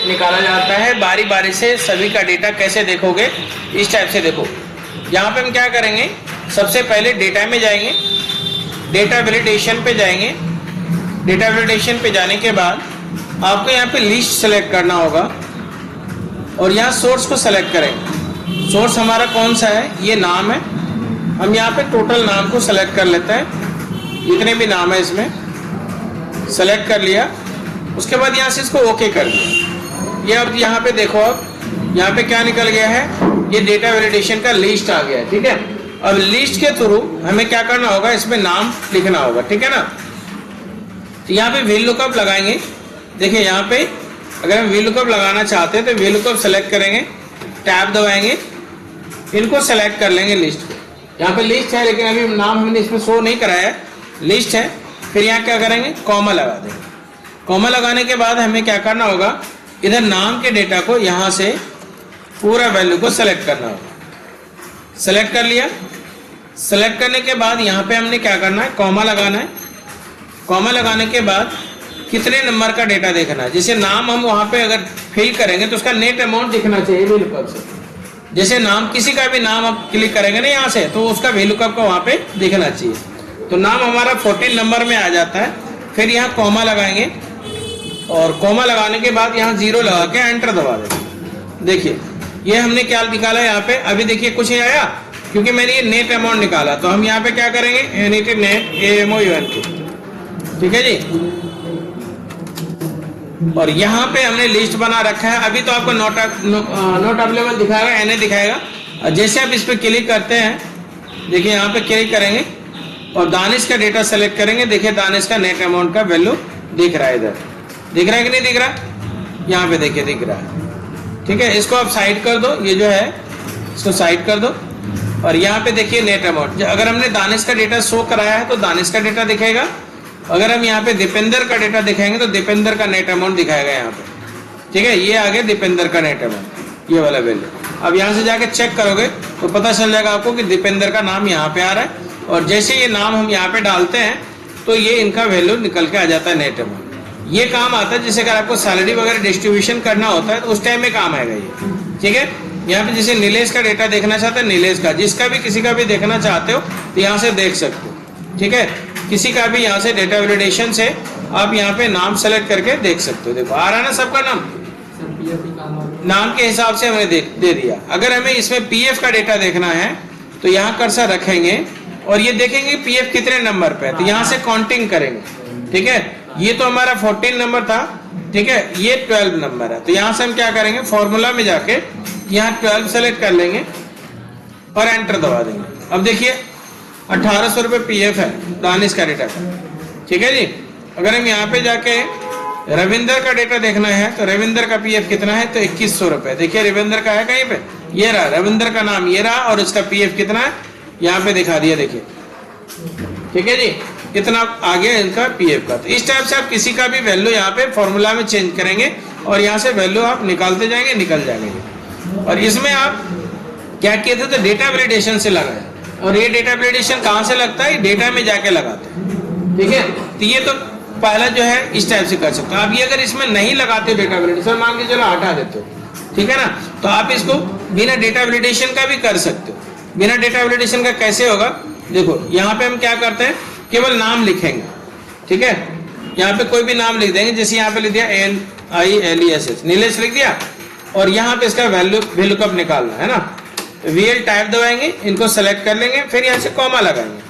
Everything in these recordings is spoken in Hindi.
निकाला जाता है। बारी बारी से सभी का डेटा कैसे देखोगे, इस टाइप से देखो। यहाँ पे हम क्या करेंगे, सबसे पहले डेटा में जाएंगे, डेटा वैलिडेशन पे जाएंगे। डेटा वैलिडेशन पे जाने के बाद आपको यहाँ पे लिस्ट सेलेक्ट करना होगा और यहाँ सोर्स को सेलेक्ट करेंगे। सोर्स हमारा कौन सा है, ये नाम है। हम यहाँ पे टोटल नाम को सेलेक्ट कर लेते हैं, जितने भी नाम है इसमें सेलेक्ट कर लिया। उसके बाद यहाँ से इसको ओके कर दिया। ये अब यहाँ पे देखो, अब यहाँ पे क्या निकल गया है, ये डेटा वैलिडेशन का लिस्ट आ गया है। ठीक है, अब लिस्ट के थ्रू हमें क्या करना होगा, इसमें नाम लिखना होगा। ठीक है ना, तो यहाँ पे व्हील लुकअप लगाएंगे। देखिए यहाँ पे अगर हम व्हील लुकअप लगाना चाहते हैं तो व्हील लुकअप सेलेक्ट करेंगे, टैब दबाएंगे, इनको सेलेक्ट कर लेंगे लिस्ट को। यहाँ पे लिस्ट है लेकिन अभी नाम हमने इसमें शो नहीं कराया है, लिस्ट है। फिर यहाँ क्या करेंगे, कॉमा लगा देंगे। कॉमा लगाने के बाद हमें क्या करना होगा, इधर नाम के डेटा को यहाँ से पूरा वैल्यू को सेलेक्ट करना होगा। सेलेक्ट कर लिया। सेलेक्ट करने के बाद यहाँ पे हमने क्या करना है, कॉमा लगाना है। कॉमा लगाने के बाद कितने नंबर का डेटा देखना है, जैसे नाम हम वहाँ पे अगर फिल करेंगे तो उसका नेट अमाउंट दिखना चाहिए VLOOKUP से। जैसे नाम, किसी का भी नाम आप क्लिक करेंगे ना यहाँ से, तो उसका VLOOKUP का वहाँ पे दिखना चाहिए। तो नाम हमारा 14 नंबर में आ जाता है। फिर यहाँ कॉमा लगाएंगे और कॉमा लगाने के बाद यहाँ 0 लगा के एंटर दबा देंगे। देखिए ये हमने क्या निकाला यहाँ पे, अभी देखिए कुछ नहीं आया क्योंकि मैंने ये नेट अमाउंट निकाला। तो हम यहाँ पे क्या करेंगे, नेट AMOUNT। ठीक है जी, और यहाँ पे हमने लिस्ट बना रखा है। अभी तो आपको नॉट अवेलेबल दिखाएगा, NA दिखाएगा। और जैसे आप इस पे क्लिक करते हैं, देखिए यहाँ पे क्लिक करेंगे और दानिश का डेटा सेलेक्ट करेंगे। देखिए दानिश का नेट अमाउंट का वैल्यू दिख रहा है, इधर दिख रहा है कि नहीं दिख रहा, यहाँ पे देखिए दिख रहा है। ठीक है, इसको आप साइड कर दो, ये जो है इसको साइड कर दो। और यहाँ पे देखिए नेट अमाउंट, अगर हमने दानिश का डेटा शो कराया है तो दानिश का डेटा दिखेगा। अगर हम यहाँ पे दीपेंद्र का डेटा दिखाएंगे तो दीपेंद्र का नेट अमाउंट दिखाएगा यहाँ पे। ठीक है, ये आ गया दीपेंद्र का नेट अमाउंट, ये वाला वैल्यू। अब यहाँ से जाके चेक करोगे तो पता चल जाएगा आपको कि दीपेंद्र का नाम यहाँ पे आ रहा है। और जैसे ये नाम हम यहाँ पे डालते हैं तो ये इनका वैल्यू निकल के आ जाता है, नेट अमाउंट। ये काम आता है जैसे अगर आपको सैलरी वगैरह डिस्ट्रीब्यूशन करना होता है तो उस टाइम में काम आएगा ये। ठीक है, यहाँ पे जैसे नीलेश का डेटा देखना चाहते हैं, नीलेश का, जिसका भी किसी का भी देखना चाहते हो तो यहाँ से देख सकते हो। ठीक है, किसी का भी यहाँ से डेटा वैलिडेशन से आप यहाँ पे नाम सेलेक्ट करके देख सकते हो। देखो आ रहा है ना सबका नाम के हिसाब से हमें दे दिया। अगर हमें इसमें PF का डेटा देखना है तो यहाँ कर्सर रखेंगे और ये देखेंगे PF कितने नंबर पे है, तो यहाँ से काउंटिंग करेंगे। ठीक है, ये तो हमारा 14 नंबर था। ठीक है, ये 12 नंबर है, तो यहाँ से हम क्या करेंगे, फॉर्मूला में जाके यहाँ 12 सेलेक्ट कर लेंगे और एंटर दबा देंगे। अब देखिए 1800 रुपये PF है दानिश का डेटा का। ठीक है जी, अगर हम यहाँ पे जाके रविंदर का डेटा देखना है तो रविंदर का PF कितना है, तो 2100 रुपये। देखिए रविंदर का है कहीं पे, ये रहा रविंदर का नाम, ये रहा, और इसका PF कितना है यहाँ पे दिखा दिया, देखिए। ठीक है जी, कितना आ गया इनका PF का। तो इस टाइप से आप किसी का भी वैल्यू यहाँ पे फॉर्मूला में चेंज करेंगे और यहाँ से वैल्यू आप निकालते जाएंगे, निकल जाएंगे। और इसमें आप क्या किए थे, तो डेटा वैलिडेशन से लगाए। और ये डेटा वैलिडेशन कहाँ से लगता है, डेटा में जाके लगाते हैं। ठीक है, तो ये तो पहला जो है इस टाइप से कर सकते हो आप। ये अगर इसमें नहीं लगाते हो डेटा वैलिडेशन, मान के चलो हटा देते हो, ठीक है ना, तो आप इसको बिना डेटा वैलिडेशन का भी कर सकते हो। बिना डेटा वैलिडेशन का कैसे होगा, देखो यहाँ पे हम क्या करते हैं, केवल नाम लिखेंगे। ठीक है, यहाँ पे कोई भी नाम लिख देंगे, जैसे यहाँ पे लिख दिया NILESS, नीलेश लिख दिया, और यहाँ पे इसका वैल्यू VLOOKUP निकालना है ना। VL टाइप दबाएंगे, इनको सेलेक्ट कर लेंगे, फिर यहाँ से कॉमा लगाएंगे।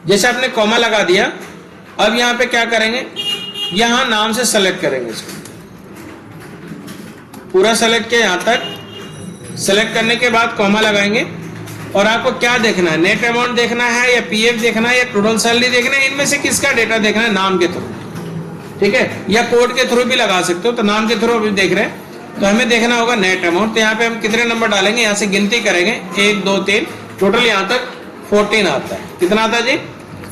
जैसे आपने कॉमा लगा दिया, अब यहाँ पे क्या करेंगे, यहाँ नाम से सेलेक्ट करेंगे, इसको पूरा सेलेक्ट किया, यहाँ तक सेलेक्ट करने के बाद कॉमा लगाएंगे। और आपको क्या देखना है, नेट अमाउंट देखना है या PF देखना है या टोटल सैलरी देखना है, इनमें से किसका डेटा देखना है, नाम के थ्रू। ठीक है, या कोड के थ्रू भी लगा सकते हो, तो नाम के थ्रू अभी देख रहे हैं तो हमें देखना होगा नेट अमाउंट। तो यहाँ पे हम कितने नंबर डालेंगे, यहाँ से गिनती करेंगे 1 2 3, टोटल यहाँ तक 14 आता है। कितना आता है जी,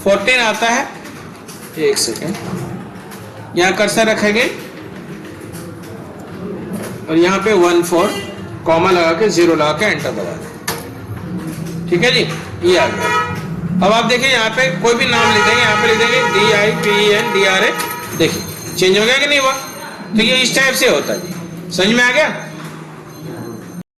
14 आता है। एक सेकेंड, यहाँ कर्सर रखेंगे और यहाँ पे 14 कॉमा लगा के 0 लगा के एंटर दबा दें। ठीक है जी, ये आ गया। अब आप देखिए यहाँ पे कोई भी नाम लिख देंगे, यहाँ पे लिख देंगे DIPENDRA, देखिए चेंज हो गया कि नहीं हुआ। तो ये इस टाइप से होता है। समझ में आ गया।